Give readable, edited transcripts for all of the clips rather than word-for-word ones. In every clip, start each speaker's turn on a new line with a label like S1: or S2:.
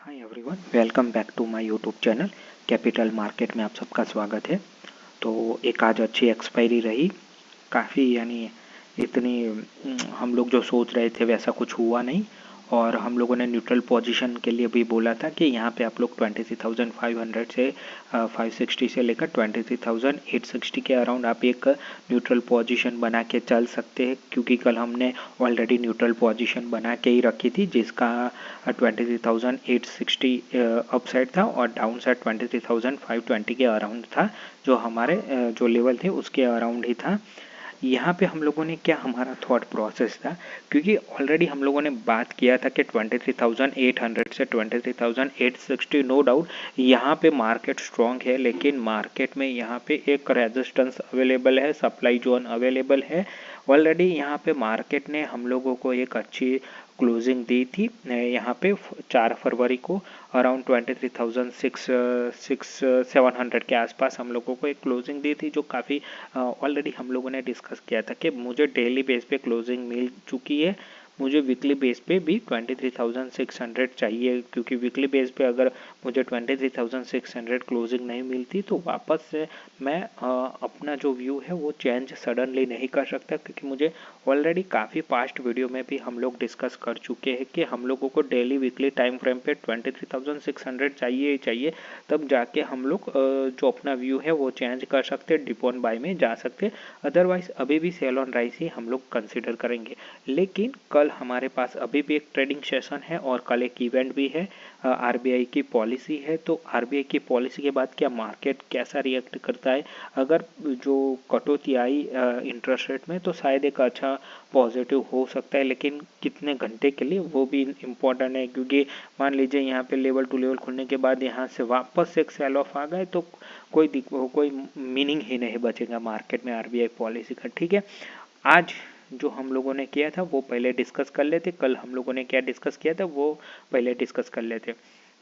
S1: Hi everyone, welcome back to my YouTube channel capital market में आप सबका स्वागत है। तो एक आज अच्छी एक्सपायरी रही काफ़ी, यानी इतनी हम लोग जो सोच रहे थे वैसा कुछ हुआ नहीं। और हम लोगों ने न्यूट्रल पोजीशन के लिए भी बोला था कि यहाँ पे आप लोग 23,500 से 560 से लेकर 23,860 के अराउंड आप एक न्यूट्रल पोजीशन बना के चल सकते हैं, क्योंकि कल हमने ऑलरेडी न्यूट्रल पोजीशन बना के ही रखी थी जिसका 23,860 अपसाइड था और डाउन साइड 23,520 के अराउंड था, जो हमारे जो लेवल थे उसके अराउंड ही था। यहाँ पे हम लोगों ने क्या हमारा थॉट प्रोसेस था, क्योंकि ऑलरेडी हम लोगों ने बात किया था कि 23,800 से 23,860 नो डाउट यहाँ पे मार्केट स्ट्रॉन्ग है, लेकिन मार्केट में यहाँ पे एक रेजिस्टेंस अवेलेबल है, सप्लाई जोन अवेलेबल है। ऑलरेडी यहाँ पे मार्केट ने हम लोगों को एक अच्छी क्लोजिंग दी थी यहाँ पे 4 फरवरी को अराउंड 23,700 के आसपास हम लोगों को एक क्लोजिंग दी थी, जो काफ़ी ऑलरेडी हम लोगों ने डिस्कस किया था कि मुझे डेली बेस पे क्लोजिंग मिल चुकी है, मुझे वीकली बेस पे भी 23,600 चाहिए, क्योंकि वीकली बेस पे अगर मुझे 23,600 क्लोजिंग नहीं मिलती तो वापस से मैं अपना जो व्यू है वो चेंज सडनली नहीं कर सकता, क्योंकि मुझे ऑलरेडी काफ़ी पास्ट वीडियो में भी हम लोग डिस्कस कर चुके हैं कि हम लोगों को डेली वीकली टाइम फ्रेम पे 23,600 चाहिए ही चाहिए, तब जाके हम लोग जो अपना व्यू है वो चेंज कर सकते, डिप ऑन बाय में जा सकते। अदरवाइज अभी भी सेल ऑन राइस ही हम लोग कंसिडर करेंगे। लेकिन कल हमारे पास अभी भी एक ट्रेडिंग सेशन है और कल एक इवेंट भी है, आरबीआई की पॉलिसी है। तो आरबीआई की पॉलिसी के बाद क्या मार्केट कैसा रिएक्ट करता है, अगर जो कटौती आई इंटरेस्ट रेट में तो शायद एक अच्छा पॉजिटिव हो सकता है, लेकिन कितने घंटे के लिए वो भी इम्पोर्टेंट है, क्योंकि मान लीजिए यहाँ पे लेवल टू लेवल खुलने के बाद यहाँ से वापस एक सेल ऑफ आ गए तो कोई मीनिंग ही नहीं बचेगा मार्केट में आरबीआई पॉलिसी का। ठीक है, आज जो हम लोगों ने किया था वो पहले डिस्कस कर लेते, कल हम लोगों ने क्या डिस्कस किया था वो पहले डिस्कस कर लेते।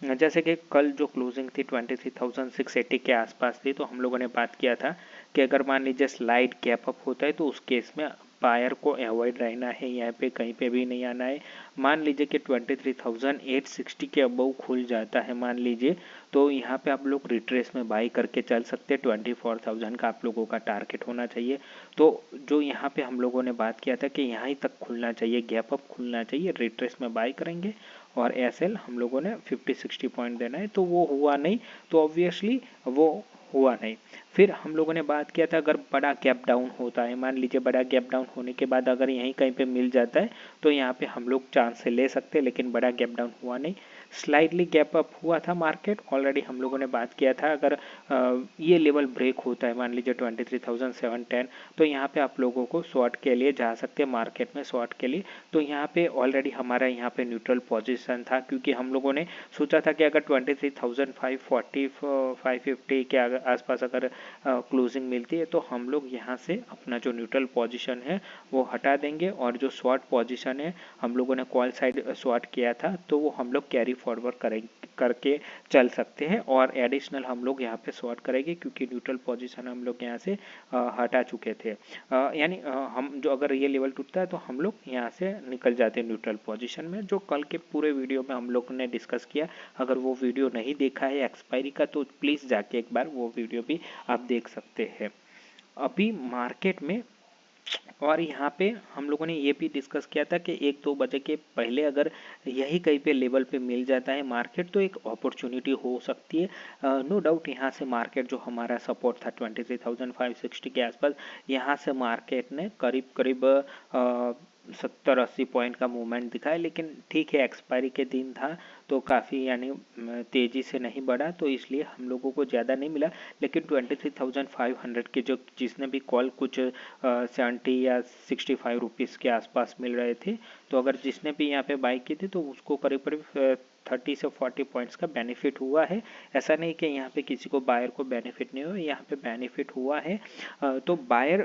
S1: जैसे कि कल जो क्लोजिंग थी 23,680 के आसपास थी, तो हम लोगों ने बात किया था कि अगर मान लीजिए स्लाइड गैप अप होता है तो उस केस में बायर को अवॉइड रहना है, यहाँ पे कहीं पे भी नहीं आना है। मान लीजिए कि 23,860 के अबव खुल जाता है मान लीजिए, तो यहाँ पे आप लोग रिट्रेस में बाई करके चल सकते हैं। 24,000 का आप लोगों का टारगेट होना चाहिए। तो जो यहाँ पे हम लोगों ने बात किया था कि यहाँ तक खुलना चाहिए, गैप अप खुलना चाहिए, रिट्रेस में बाई करेंगे और एसएल हम लोगों ने 50-60 पॉइंट देना है, तो वो हुआ नहीं, तो ऑब्वियसली वो हुआ नहीं। फिर हम लोगों ने बात किया था अगर बड़ा गैप डाउन होता है, मान लीजिए बड़ा गैप डाउन होने के बाद अगर यहीं कहीं पे मिल जाता है तो यहाँ पे हम लोग चांस से ले सकते हैं, लेकिन बड़ा गैप डाउन हुआ नहीं, स्लाइटली गैप अप हुआ था मार्केट। ऑलरेडी हम लोगों ने बात किया था अगर ये लेवल ब्रेक होता है मान लीजिए 23,710, तो यहाँ पे आप लोगों को शॉर्ट के लिए जा सकते हैं मार्केट में, शॉर्ट के लिए। तो यहाँ पे ऑलरेडी हमारा यहाँ पे न्यूट्रल पोजीशन था, क्योंकि हम लोगों ने सोचा था कि अगर 23,540 550 के आसपास अगर क्लोजिंग मिलती है तो हम लोग यहाँ से अपना जो न्यूट्रल पोजीशन है वो हटा देंगे, और जो शॉर्ट पोजीशन है हम लोगों ने कॉल साइड शॉर्ट किया था तो वो हम लोग कैरी फॉरवर्ड करके चल सकते हैं, और एडिशनल हम लोग यहाँ पे शॉर्ट करेंगे, क्योंकि न्यूट्रल पोजीशन हम लोग यहाँ से हटा चुके थे। यानी हम जो अगर ये लेवल टूटता है तो हम लोग यहाँ से निकल जाते हैं न्यूट्रल पोजीशन में, जो कल के पूरे वीडियो में हम लोग ने डिस्कस किया। अगर वो वीडियो नहीं देखा है एक्सपायरी का तो प्लीज़ जाके एक बार वो वीडियो भी आप देख सकते हैं। अभी मार्केट में और यहाँ पे हम लोगों ने ये भी डिस्कस किया था कि 1-2 बजे के पहले अगर यही कहीं पे लेवल पे मिल जाता है मार्केट तो एक अपॉर्चुनिटी हो सकती है। नो डाउट यहाँ से मार्केट जो हमारा सपोर्ट था 23,560 के आसपास, यहाँ से मार्केट ने करीब करीब 70-80 पॉइंट का मूवमेंट दिखाया, लेकिन ठीक है एक्सपायरी के दिन था तो काफ़ी यानी तेज़ी से नहीं बढ़ा, तो इसलिए हम लोगों को ज़्यादा नहीं मिला। लेकिन 23,500 के जो जिसने भी कॉल कुछ 70 या 65 रुपीज़ के आसपास मिल रहे थे, तो अगर जिसने भी यहाँ पे बाई की थी तो उसको करीब करीब 30 से 40 पॉइंट्स का बेनिफिट हुआ है। ऐसा नहीं कि यहाँ पे किसी को बायर को बेनिफिट नहीं हुआ, यहाँ पे बेनिफिट हुआ है। तो बायर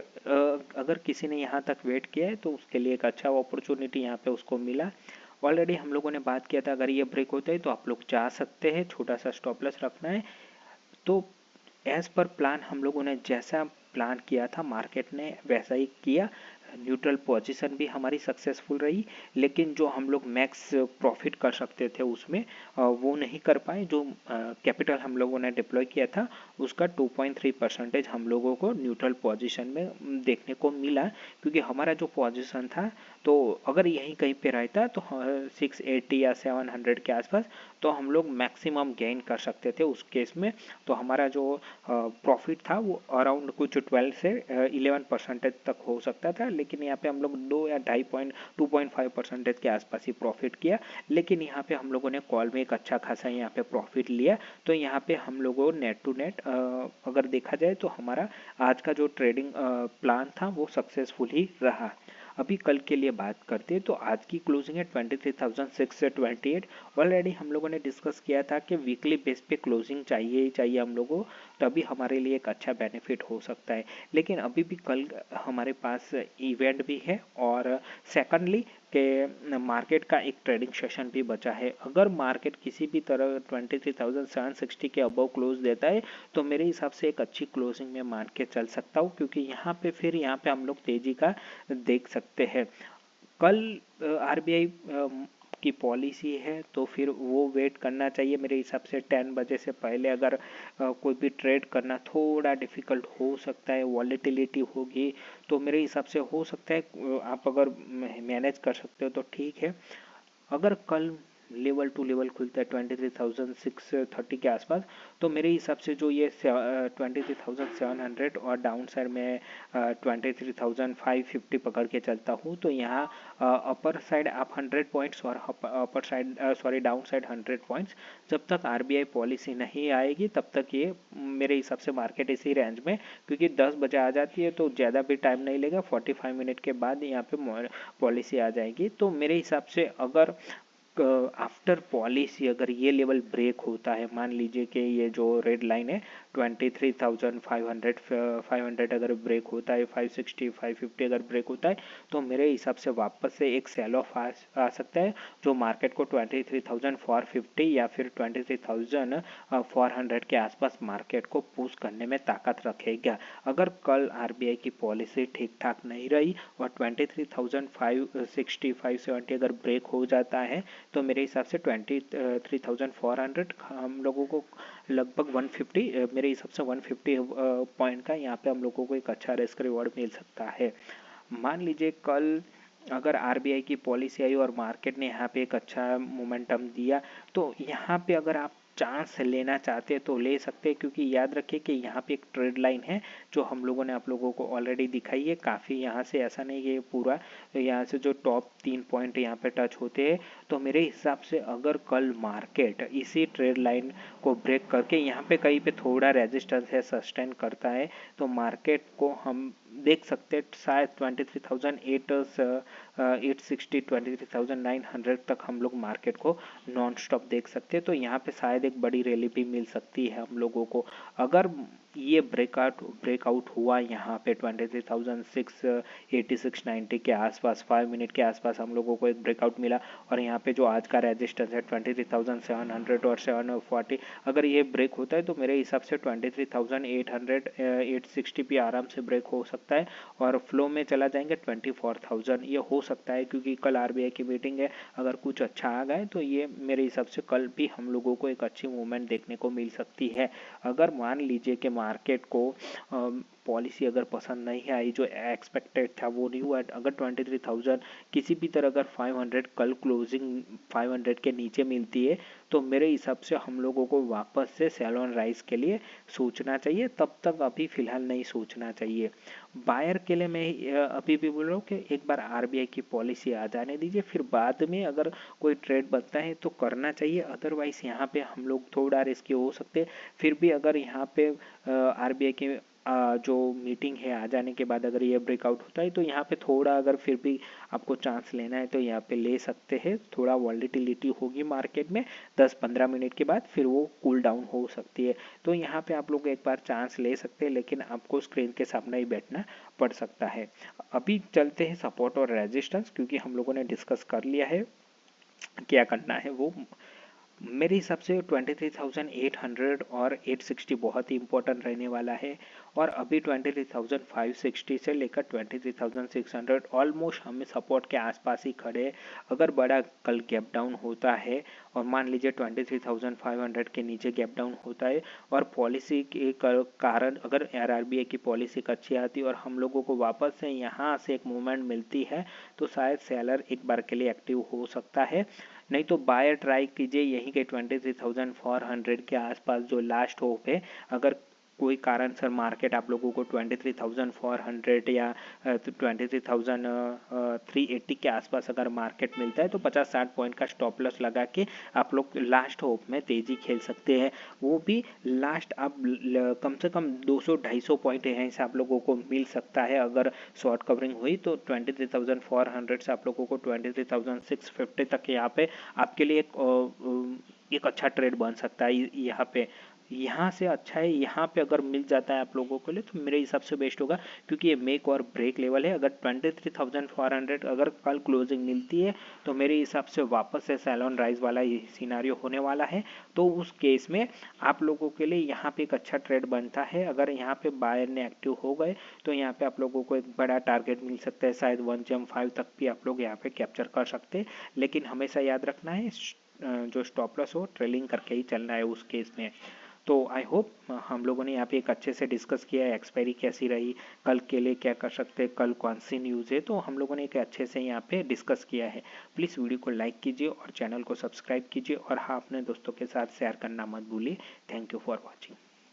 S1: अगर किसी ने यहाँ तक वेट किया है तो उसके लिए एक अच्छा अपॉर्चुनिटी यहाँ पे उसको मिला। ऑलरेडी हम लोगों ने बात किया था अगर ये ब्रेक होता है तो आप लोग जा सकते हैं, छोटा सा स्टॉप लॉस रखना है। तो एज़ पर प्लान हम लोगों ने जैसा प्लान किया था मार्केट ने वैसा ही किया। न्यूट्रल पोजीशन भी हमारी सक्सेसफुल रही, लेकिन जो हम लोग मैक्स प्रॉफिट कर सकते थे उसमें वो नहीं कर पाए। जो कैपिटल हम लोगों ने डिप्लॉय किया था उसका 2.3% हम लोगों को न्यूट्रल पोजीशन में देखने को मिला, क्योंकि हमारा जो पोजीशन था तो अगर यहीं कहीं पे रहता तो 680 या 700 के आसपास तो हम लोग मैक्सिमम गेन कर सकते थे उस केस में। तो हमारा जो प्रॉफिट था वो अराउंड कुछ 12 से 11% तक हो सकता था, लेकिन यहाँ पे हम लोग 2 या 2.5% के आसपास ही प्रॉफिट किया। लेकिन यहाँ पे हम लोगों ने कॉल में एक अच्छा खासा यहाँ पे प्रॉफिट लिया। तो यहाँ पे हम लोगों नेट टू नेट अगर देखा जाए तो हमारा आज का जो ट्रेडिंग प्लान था वो सक्सेसफुल ही रहा। अभी कल के लिए बात करते हैं तो आज की क्लोजिंग है 23,628। ऑलरेडी हम लोगों ने डिस्कस किया था कि वीकली बेस पे क्लोजिंग चाहिए ही चाहिए हम लोगों को, तभी हमारे लिए एक अच्छा बेनिफिट हो सकता है। लेकिन अभी भी कल हमारे पास इवेंट भी है, और सेकंडली के मार्केट का एक ट्रेडिंग सेशन भी बचा है। अगर मार्केट किसी भी तरह 23,760 के अबव क्लोज देता है तो मेरे हिसाब से एक अच्छी क्लोजिंग में मान के चल सकता हूँ, क्योंकि यहाँ पे हम लोग तेजी का देख सकते हैं। कल आरबीआई की पॉलिसी है तो फिर वो वेट करना चाहिए मेरे हिसाब से। 10 बजे से पहले अगर कोई भी ट्रेड करना थोड़ा डिफिकल्ट हो सकता है, वॉलेटिलिटी होगी, तो मेरे हिसाब से हो सकता है आप अगर मैनेज कर सकते हो तो ठीक है। अगर कल लेवल टू लेवल खुलता है 23,630 के आसपास, तो मेरे हिसाब से जो ये 23,700 और डाउन साइड में 23,550 पकड़ के चलता हूँ, तो यहाँ अपर साइड आप 100 पॉइंट्स और upper side down side 100 points, जब तक आरबीआई पॉलिसी नहीं आएगी तब तक ये मेरे हिसाब से मार्केट इसी रेंज में, क्योंकि 10 बजे आ जाती है तो ज़्यादा भी टाइम नहीं लेगा, 45 मिनट के बाद यहाँ पे पॉलिसी आ जाएगी। तो मेरे हिसाब से अगर आफ्टर पॉलिसी अगर ये लेवल ब्रेक होता है, मान लीजिए कि ये जो रेड लाइन है 23,500 अगर ब्रेक होता है, 560 550 अगर ब्रेक होता है, तो मेरे हिसाब से वापस से एक सेल ऑफ आ सकता है, जो मार्केट को 23,450 या फिर 23,400 के आसपास मार्केट को पुश करने में ताकत रखेगा। अगर कल आरबीआई की पॉलिसी ठीक ठाक नहीं रही और 23,560 570 अगर ब्रेक हो जाता है, तो मेरे हिसाब से 23,400 हम लोगों को लगभग 150, मेरे हिसाब से 150 पॉइंट का यहाँ पे हम लोगों को एक अच्छा रिस्क रिवॉर्ड मिल सकता है। मान लीजिए कल अगर आरबीआई की पॉलिसी आई और मार्केट ने यहाँ पे एक अच्छा मोमेंटम दिया, तो यहाँ पे अगर आप चांस लेना चाहते हैं तो ले सकते हैं, क्योंकि याद रखिए कि यहाँ पे एक ट्रेड लाइन है जो हम लोगों ने आप लोगों को ऑलरेडी दिखाई है। काफ़ी यहाँ से ऐसा नहीं कि पूरा यहाँ से जो टॉप 3 पॉइंट यहाँ पे टच होते हैं, तो मेरे हिसाब से अगर कल मार्केट इसी ट्रेड लाइन को ब्रेक करके यहाँ पे कहीं पे थोड़ा रेजिस्टेंस है सस्टेन करता है, तो मार्केट को हम देख सकते हैं शायद 23,860 23,900 तक हम लोग मार्केट को नॉन स्टॉप देख सकते हैं। तो यहाँ पे शायद एक बड़ी रैली भी मिल सकती है हम लोगों को। अगर ये ब्रेकआउट हुआ यहाँ पे 23,680 690 के आसपास 5 मिनट के आसपास हम लोगों को एक ब्रेकआउट मिला, और यहाँ पे जो आज का रेजिस्टेंस है 23,700 और 740, अगर ये ब्रेक होता है तो मेरे हिसाब से 23,800 860 भी आराम से ब्रेक हो सकता है, और फ्लो में चला जाएंगे 24,000, ये हो सकता है क्योंकि कल आरबीआई की मीटिंग है। अगर कुछ अच्छा आ गए तो ये मेरे हिसाब से कल भी हम लोगों को एक अच्छी मूवमेंट देखने को मिल सकती है। अगर मान लीजिए कि मार्केट को पॉलिसी अगर पसंद नहीं आई, जो एक्सपेक्टेड था वो नहीं हुआ, अगर 23,000 किसी भी तरह अगर 500 कल क्लोजिंग 500 के नीचे मिलती है, तो मेरे हिसाब से हम लोगों को वापस से सेल ऑन राइज के लिए सोचना चाहिए। तब तक अभी फिलहाल नहीं सोचना चाहिए। बायर के लिए मैं अभी भी बोल रहा हूँ कि एक बार आरबीआई की पॉलिसी आ जाने दीजिए, फिर बाद में अगर कोई ट्रेड बनता है तो करना चाहिए। अदरवाइज यहाँ पे हम लोग थोड़ा रिस्की हो सकते हैं। फिर भी अगर यहाँ पे आरबीआई की जो मीटिंग है आ जाने के बाद अगर ये ब्रेकआउट होता है, तो यहाँ पे थोड़ा अगर फिर भी आपको चांस लेना है तो यहाँ पे ले सकते हैं। थोड़ा वॉलेटिलिटी होगी मार्केट में 10-15 मिनट के बाद, फिर वो कूल डाउन हो सकती है। तो यहाँ पे आप लोग एक बार चांस ले सकते हैं, लेकिन आपको स्क्रीन के सामने ही बैठना पड़ सकता है। अभी चलते हैं सपोर्ट और रेजिस्टेंस, क्योंकि हम लोगों ने डिस्कस कर लिया है क्या करना है। वो मेरे हिसाब से 23,800 और 860 बहुत ही इंपॉर्टेंट रहने वाला है। और अभी 23,560 से लेकर 23,600 ऑलमोस्ट हमें सपोर्ट के आसपास ही खड़े हैं। अगर बड़ा कल गैप डाउन होता है और मान लीजिए 23,500 के नीचे गैप डाउन होता है और पॉलिसी के कारण अगर आरबीआई की पॉलिसी अच्छी आती है और हम लोगों को वापस से यहाँ से एक मूवमेंट मिलती है तो शायद सेलर एक बार के लिए एक्टिव हो सकता है। नहीं तो बायर ट्राई कीजिए यहीं के 23,400 के आसपास जो लास्ट होप है। अगर कोई कारण सर मार्केट आप लोगों को 23,400 या 23,380 के आसपास अगर मार्केट मिलता है तो 50-60 पॉइंट का स्टॉप लॉस लगा के आप लोग लास्ट होप में तेजी खेल सकते हैं। वो भी लास्ट आप कम से कम 200-250 पॉइंट यहाँ से आप लोगों को मिल सकता है। अगर शॉर्ट कवरिंग हुई तो 23,400 से आप लोगों को 23,650 तक यहाँ पे आपके लिए एक अच्छा ट्रेड बन सकता है। यहाँ पे यहाँ से अच्छा है, यहाँ पे अगर मिल जाता है आप लोगों के लिए तो मेरे हिसाब से बेस्ट होगा, क्योंकि ये मेक और ब्रेक लेवल है। अगर 23,400 अगर कल क्लोजिंग मिलती है तो मेरे हिसाब से वापस से सैलॉन राइज वाला ये सिनारियो होने वाला है। तो उस केस में आप लोगों के लिए यहाँ पे एक अच्छा ट्रेड बनता है। अगर यहाँ पे बायर ने एक्टिव हो गए तो यहाँ पे आप लोगों को एक बड़ा टारगेट मिल सकता है, शायद 1.5 तक भी आप लोग यहाँ पे कैप्चर कर सकते हैं। लेकिन हमेशा याद रखना है जो स्टॉप लॉस हो ट्रेलिंग करके ही चलना है उस केस में। तो आई होप हम लोगों ने यहाँ पे एक अच्छे से डिस्कस किया है एक्सपायरी कैसी रही, कल के लिए क्या कर सकते हैं, कल कौन सी न्यूज़ है, तो हम लोगों ने एक अच्छे से यहाँ पे डिस्कस किया है। प्लीज़ वीडियो को लाइक कीजिए और चैनल को सब्सक्राइब कीजिए और हाँ अपने दोस्तों के साथ शेयर करना मत भूलिए। Thank you for watching.